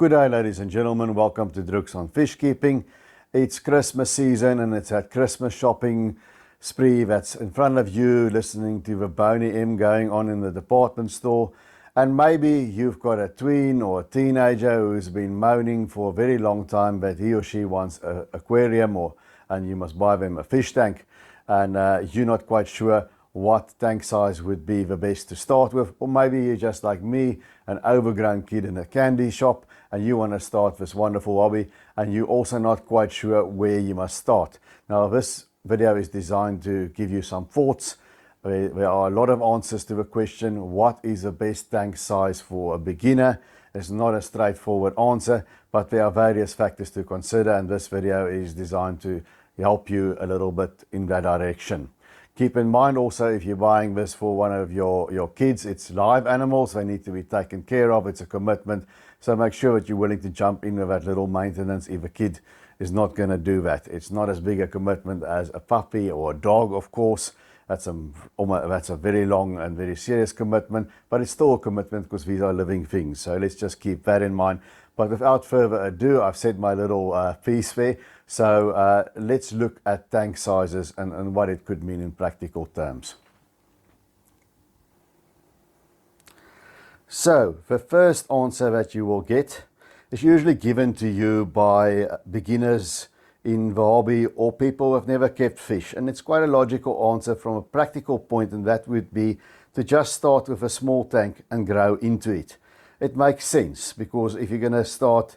Good day, ladies and gentlemen. Welcome to Drooks on Fishkeeping. It's Christmas season and it's that Christmas shopping spree that's in front of you, listening to the Boney M going on in the department store. And maybe you've got a tween or a teenager who's been moaning for a very long time that he or she wants an aquarium and you must buy them a fish tank. And you're not quite sure what tank size would be the best to start with. Or maybe you're just like me, an overgrown kid in a candy shop, and you want to start this wonderful hobby, and you're also not quite sure where you must start. Now, this video is designed to give you some thoughts. There are a lot of answers to the question, what is the best tank size for a beginner? It's not a straightforward answer, but there are various factors to consider, and this video is designed to help you a little bit in that direction. Keep in mind also, if you're buying this for one of your kids, it's live animals, they need to be taken care of, it's a commitment. So make sure that you're willing to jump in with that little maintenance if a kid is not going to do that. It's not as big a commitment as a puppy or a dog, of course. That's a very long and very serious commitment, but it's still a commitment because these are living things. So let's just keep that in mind. But without further ado, I've said my little piece there. So let's look at tank sizes and what it could mean in practical terms. So the first answer that you will get is usually given to you by beginners in the hobby or people who have never kept fish. And it's quite a logical answer from a practical point, and that would be to just start with a small tank and grow into it. It makes sense because if you're going to start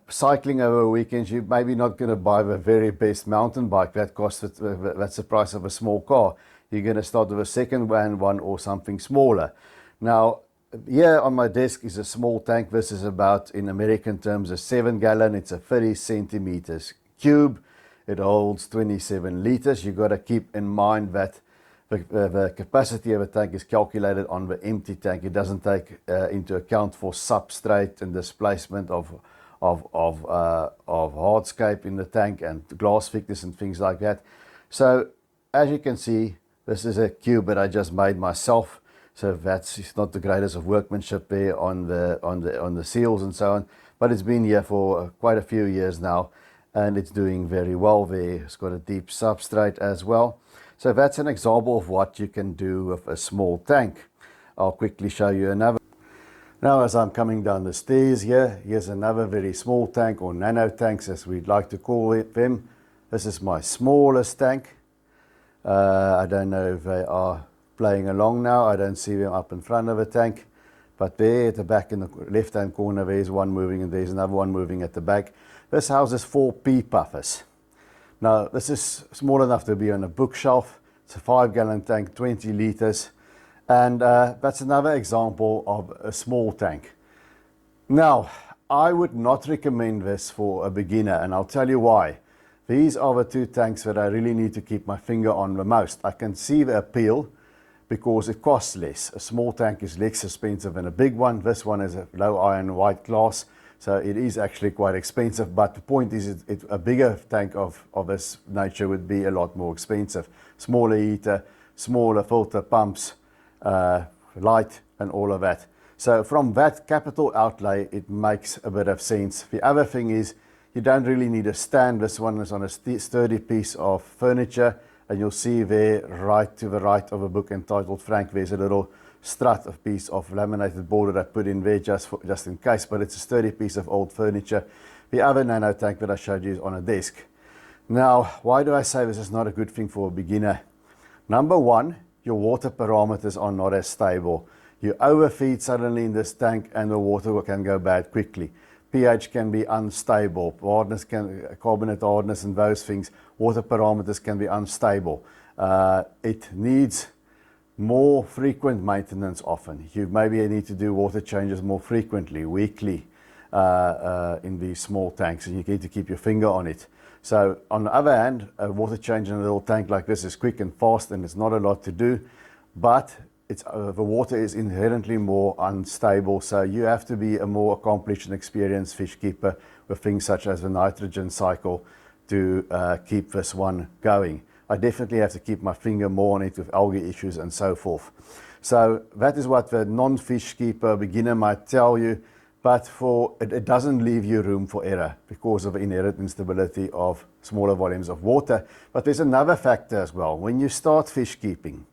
cycling over weekends, you're maybe not going to buy the very best mountain bike that costs that's the price of a small car. You're going to start with a second-hand one or something smaller. Now, here on my desk is a small tank. This is about, in American terms, a 7-gallon. It's a 30 centimeters cube. It holds 27 liters. You've got to keep in mind that the capacity of a tank is calculated on the empty tank. It doesn't take into account for substrate and displacement of hardscape in the tank and glass thickness and things like that. So as you can see, this is a cube that I just made myself. So that's not the greatest of workmanship there on the seals and so on, but it's been here for quite a few years now, and it's doing very well there. It's got a deep substrate as well. So that's an example of what you can do with a small tank. I'll quickly show you another. Now, as I'm coming down the stairs here, here's another very small tank, or nano tanks as we'd like to call them. This is my smallest tank. I don't know if they are playing along now. I don't see them up in front of the tank, but there at the back in the left hand corner there's one moving and there's another one moving at the back. This houses 4 pea puffers. Now this is small enough to be on a bookshelf. It's a 5-gallon tank, 20 liters, and that's another example of a small tank. Now I would not recommend this for a beginner, and I'll tell you why. These are the 2 tanks that I really need to keep my finger on the most. I can see the appeal because it costs less. A small tank is less expensive than a big one. This one is a low iron white glass, so it is actually quite expensive. But the point is, a bigger tank of this nature would be a lot more expensive. Smaller heater, smaller filter pumps, light and all of that. So from that capital outlay, it makes a bit of sense. The other thing is, you don't really need a stand. This one is on a sturdy piece of furniture. And you'll see there, right to the right of a book entitled Frank, there's a little strut, a piece of laminated board that I put in there just in case, but it's a sturdy piece of old furniture. The other nano tank that I showed you is on a desk. Now, why do I say this is not a good thing for a beginner? Number one, your water parameters are not as stable. You overfeed suddenly in this tank and the water can go bad quickly. pH can be unstable, carbonate hardness and those things. Water parameters can be unstable. It needs more frequent maintenance often. You maybe need to do water changes more frequently, weekly, in these small tanks, and you need to keep your finger on it. So on the other hand, a water change in a little tank like this is quick and fast, and it's not a lot to do, but the water is inherently more unstable, so you have to be a more accomplished and experienced fish keeper with things such as the nitrogen cycle to keep this one going. I definitely have to keep my finger more on it with algae issues and so forth. So that is what the non-fish keeper beginner might tell you, but it doesn't leave you room for error because of inherent instability of smaller volumes of water. But there's another factor as well. When you start fish keeping,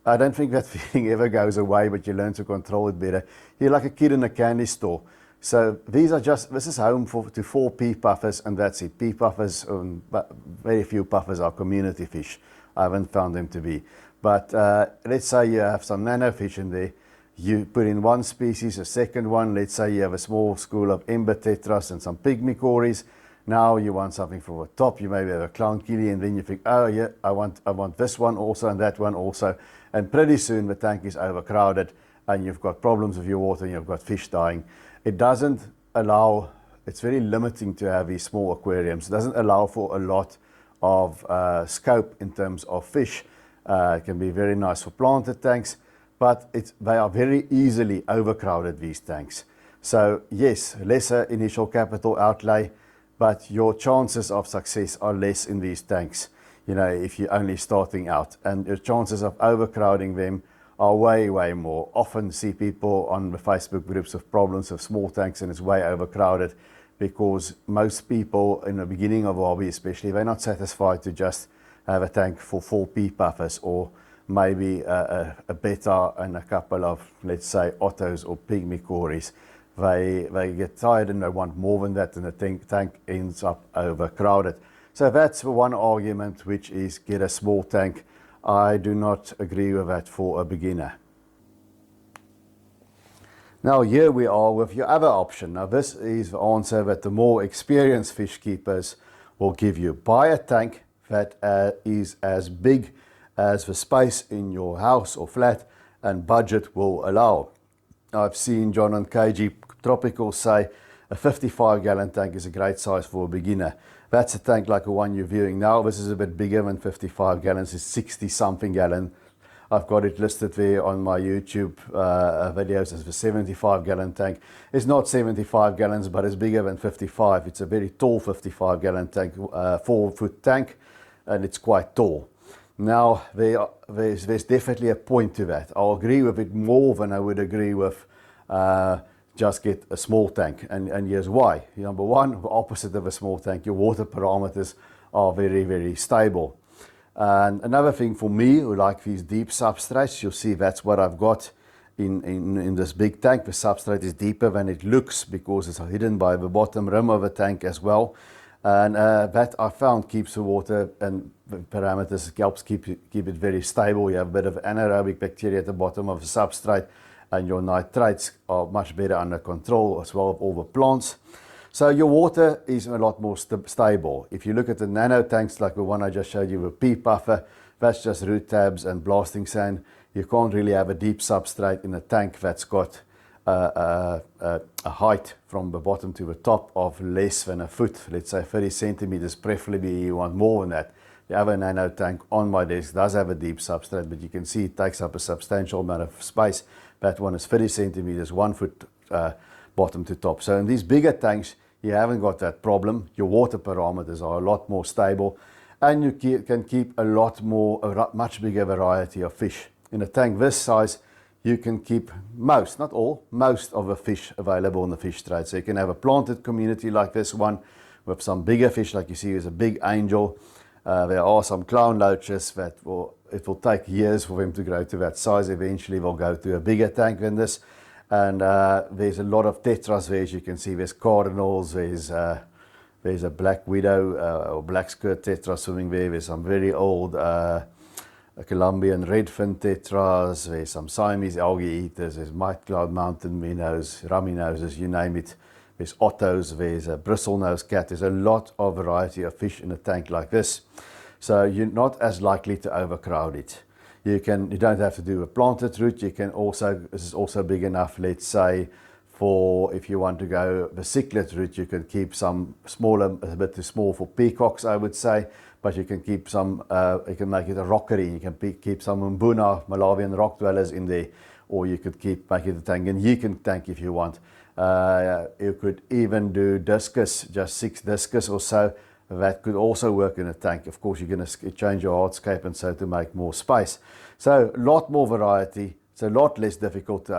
I don't think that feeling ever goes away, but you learn to control it better. You're like a kid in a candy store. So this is home to 4 pea puffers, and that's it. Pea puffers, but very few puffers are community fish. I haven't found them to be. But let's say you have some nano fish in there. You put in one species, a second one. Let's say you have a small school of ember tetras and some pygmy cories. Now you want something for the top. You maybe have a clownkeely, and then you think, oh yeah, I want this one also and that one also. And pretty soon the tank is overcrowded, and you've got problems with your water, and you've got fish dying. It doesn't allow. It's very limiting to have these small aquariums. It doesn't allow for a lot of scope in terms of fish. It can be very nice for planted tanks, but they are very easily overcrowded, these tanks. So yes, lesser initial capital outlay, but your chances of success are less in these tanks, if you're only starting out. And your chances of overcrowding them are way, way more. Often see people on the Facebook groups with problems with small tanks, and it's way overcrowded because most people in the beginning of a hobby especially, they're not satisfied to just have a tank for 4 pea puffers or maybe a betta and a couple of, let's say, ottos or pygmy cories. They get tired and they want more than that, and the tank ends up overcrowded. So that's one argument, which is get a small tank. I do not agree with that for a beginner. Now here we are with your other option. Now this is the answer that the more experienced fish keepers will give you. Buy a tank that is as big as the space in your house or flat and budget will allow. I've seen John and KG Tropical say a 55-gallon tank is a great size for a beginner. That's a tank like the one you're viewing now. This is a bit bigger than 55 gallons. It's 60-something gallon. I've got it listed there on my YouTube videos as the 75-gallon tank. It's not 75 gallons, but it's bigger than 55. It's a very tall 55-gallon tank, 4-foot tank, and it's quite tall. Now, there's definitely a point to that. I'll agree with it more than I would agree with just get a small tank. And here's why. Number one, the opposite of a small tank, your water parameters are very, very stable. And another thing for me, who like these deep substrates, you'll see that's what I've got in this big tank. The substrate is deeper than it looks because it's hidden by the bottom rim of the tank as well. And that I found keeps the water and the parameters, helps keep it very stable. You have a bit of anaerobic bacteria at the bottom of the substrate, and your nitrates are much better under control as well of all the plants. So your water is a lot more stable. If you look at the nano tanks like the one I just showed you with pea puffer, that's just root tabs and blasting sand. You can't really have a deep substrate in a tank that's got a height from the bottom to the top of less than a foot, let's say 30 centimeters, preferably you want more than that. The other nano tank on my desk does have a deep substrate, but you can see it takes up a substantial amount of space. That one is 30 centimeters, 1 foot bottom to top. So in these bigger tanks, you haven't got that problem. Your water parameters are a lot more stable, and you can keep a much bigger variety of fish. In a tank this size, you can keep most, not all, most of the fish available in the fish trade. So you can have a planted community like this one with some bigger fish, like you see is a big angel. There are some clown loaches that it will take years for them to grow to that size. Eventually they'll go to a bigger tank than this. And there's a lot of tetras there, as you can see. There's cardinals, there's a black widow or black skirt tetra swimming there. There's some very old Colombian redfin tetras. There's some Siamese algae eaters. There's white cloud mountain minnows, rummy noses, you name it. There's ottos, there's a bristlenose cat. There's a lot of variety of fish in a tank like this. So you're not as likely to overcrowd it. You don't have to do a planted route. You can also, this is also big enough, let's say, for if you want to go the cichlid route, you can keep some smaller, a bit too small for peacocks, I would say, but you can keep some, you can make it a rockery. You can keep some Mbuna, Malawian rock dwellers in there, or you could make it a Tanganyika tank if you want. You could even do discus, just 6 discus or so. That could also work in a tank. Of course, you're going to change your hardscape and so to make more space. So a lot more variety. It's a lot less difficult to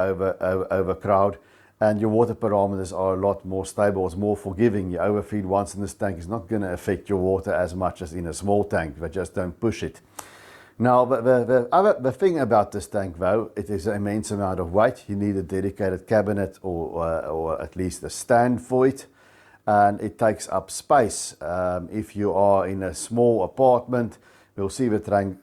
overcrowd. and your water parameters are a lot more stable, it's more forgiving. You overfeed once in this tank, it's not going to affect your water as much as in a small tank, but just don't push it. Now, the thing about this tank though, it is an immense amount of weight. You need a dedicated cabinet or at least a stand for it, and it takes up space. If you are in a small apartment, we'll see the tank,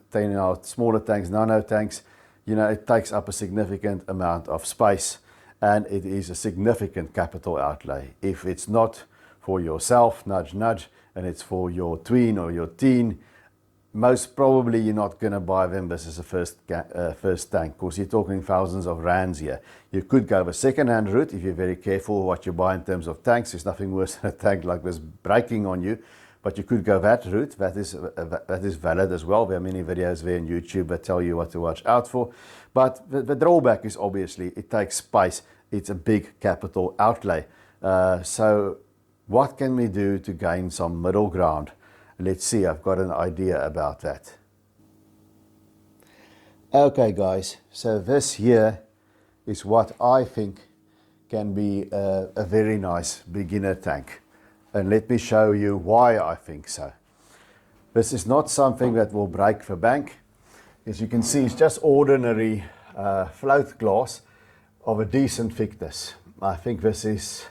smaller tanks, nano tanks, it takes up a significant amount of space, and it is a significant capital outlay. If it's not for yourself, nudge, nudge, and it's for your tween or your teen, most probably you're not going to buy them this as a first tank, because you're talking thousands of rands here. You could go the second-hand route if you're very careful what you buy in terms of tanks. There's nothing worse than a tank like this breaking on you, but you could go that route. That is valid as well. There are many videos there on YouTube that tell you what to watch out for. But the drawback is obviously it takes space. It's a big capital outlay. So what can we do to gain some middle ground? Let's see, I've got an idea about that. Okay guys, so this here is what I think can be a very nice beginner tank. And let me show you why I think so. This is not something that will break the bank. As you can see, it's just ordinary float glass of a decent thickness. I think this is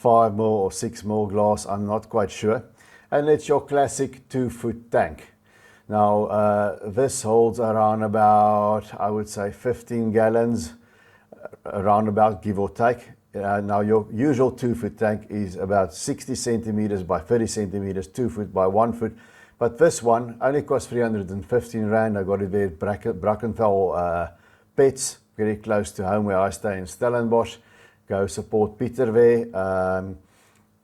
5mm or 6mm glass, I'm not quite sure. And it's your classic 2-foot tank. Now this holds around about, I would say 15 gallons, around about, give or take. Now your usual 2-foot tank is about 60 centimeters by 30 centimeters, 2 foot by 1 foot. But this one only cost 315 Rand. I got it there at Brackenfell Pets, very close to home where I stay in Stellenbosch. Go support Peter there.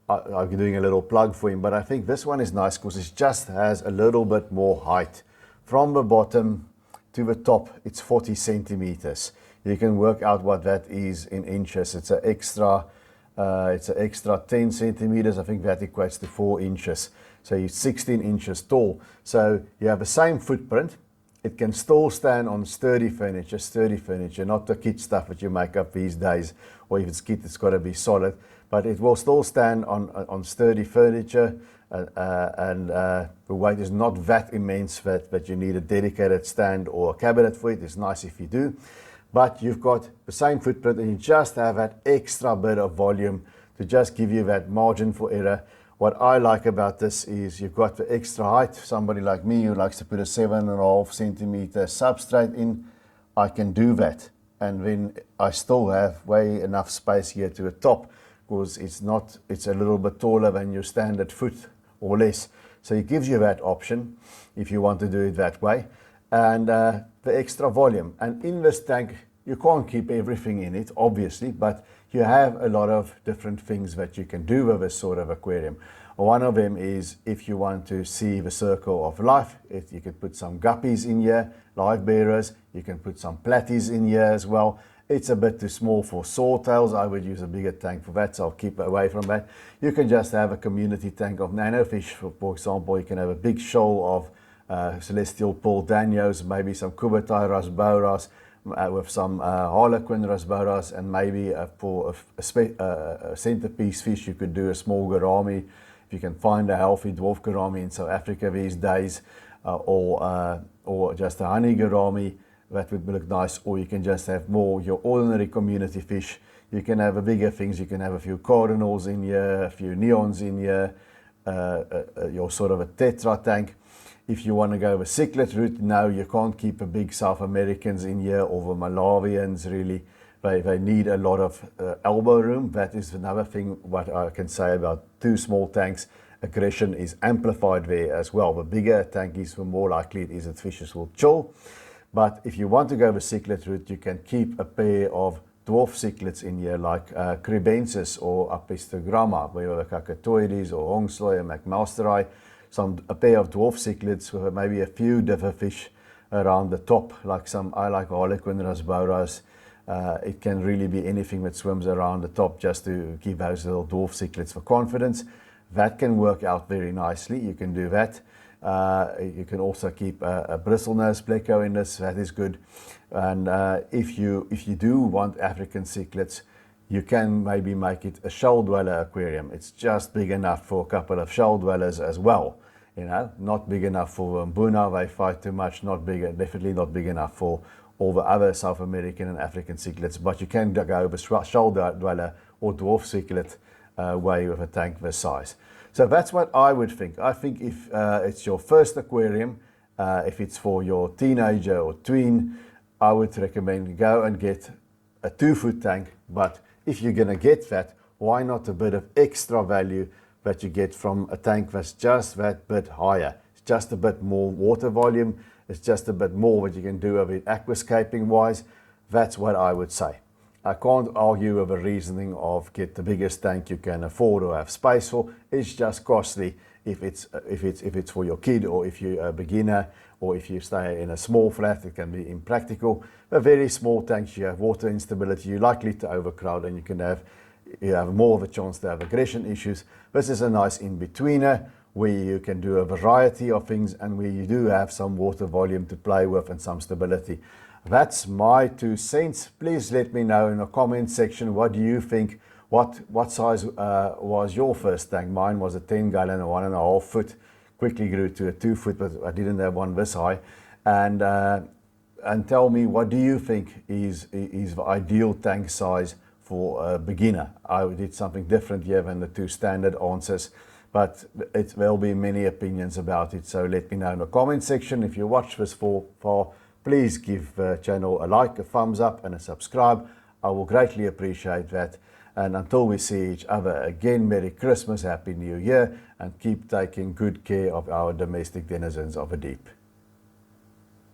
I'm doing a little plug for him, but I think this one is nice because it just has a little bit more height. From the bottom to the top, it's 40 centimeters. You can work out what that is in inches. It's an extra 10 centimeters. I think that equates to 4 inches. So you're 16 inches tall. So you have the same footprint. It can still stand on sturdy furniture, not the kit stuff that you make up these days, or if it's kit, it's got to be solid. But it will still stand on sturdy furniture, and the weight is not that immense that you need a dedicated stand or a cabinet for it. It's nice if you do. But you've got the same footprint and you just have that extra bit of volume to just give you that margin for error. What I like about this is you've got the extra height. Somebody like me who likes to put a 7.5 centimeter substrate in, I can do that. And then I still have way enough space here to the top, because it's a little bit taller than your standard foot or less. So it gives you that option if you want to do it that way. And the extra volume. And in this tank, you can't keep everything in it, obviously, but you have a lot of different things that you can do with this sort of aquarium. One of them is if you want to see the circle of life, you can put some guppies in here, live bearers. You can put some platies in here as well. It's a bit too small for swordtails. I would use a bigger tank for that, so I'll keep away from that. You can just have a community tank of nanofish. For example, you can have a big shoal of celestial pearl danios, maybe some kubatai rasboras, with some harlequin rasboras, and maybe for a centerpiece fish you could do a small gourami. If you can find a healthy dwarf gourami in South Africa these days, or just a honey gourami, that would look nice. Or you can just have more your ordinary community fish. You can have bigger things. You can have a few cardinals in here, a few neons in here, your sort of a tetra tank. If you want to go the cichlid route, no, you can't keep the big South Americans in here, or the Malawians really. They need a lot of elbow room. That is another thing what I can say about two small tanks. Aggression is amplified there as well. The bigger a tank is, the more likely it is that fishes will chill. But if you want to go the cichlid route, you can keep a pair of dwarf cichlids in here, like Cribensis or Apistogramma, where you have Cacatoides or Hongsloy and McMasterai. A pair of dwarf cichlids with maybe a few different fish around the top, I like Harlequin rasboras. It can really be anything that swims around the top, just to give those little dwarf cichlids for confidence. That can work out very nicely. You can do that. You can also keep a bristlenose pleco in this. That is good. And if you do want African cichlids, you can maybe make it a shell dweller aquarium. It's just big enough for a couple of shell dwellers as well. You know, not big enough for Mbuna, they fight too much, not big, definitely not big enough for all the other South American and African cichlids, but you can go with shell dweller or dwarf cichlid way with a tank this size. So that's what I would think. I think if it's your first aquarium, if it's for your teenager or tween, I would recommend go and get a 2-foot tank. But if you're going to get that, why not a bit of extra value that you get from a tank that's just that bit higher? It's just a bit more water volume. It's just a bit more what you can do of it aquascaping wise. That's what I would say. I can't argue with the reasoning of get the biggest tank you can afford or have space for. It's just costly if it's for your kid, or if you're a beginner, or if you stay in a small flat. It can be impractical. The very small tanks, you have water instability, you're likely to overcrowd, and you have more of a chance to have aggression issues. This is a nice in-betweener where you can do a variety of things and where you do have some water volume to play with and some stability. That's my 2 cents. Please let me know in the comment section, what do you think? What size was your first tank? Mine was a 10-gallon, a 1.5 foot. Quickly grew to a 2 foot, but I didn't have one this high. And tell me, what do you think is the ideal tank size for a beginner? I did something different here than the 2 standard answers, but there'll be many opinions about it. So let me know in the comment section. If you watch this for please give the channel a like, a thumbs up, and a subscribe. I will greatly appreciate that. And until we see each other again, Merry Christmas, Happy New Year, and keep taking good care of our domestic denizens of the deep.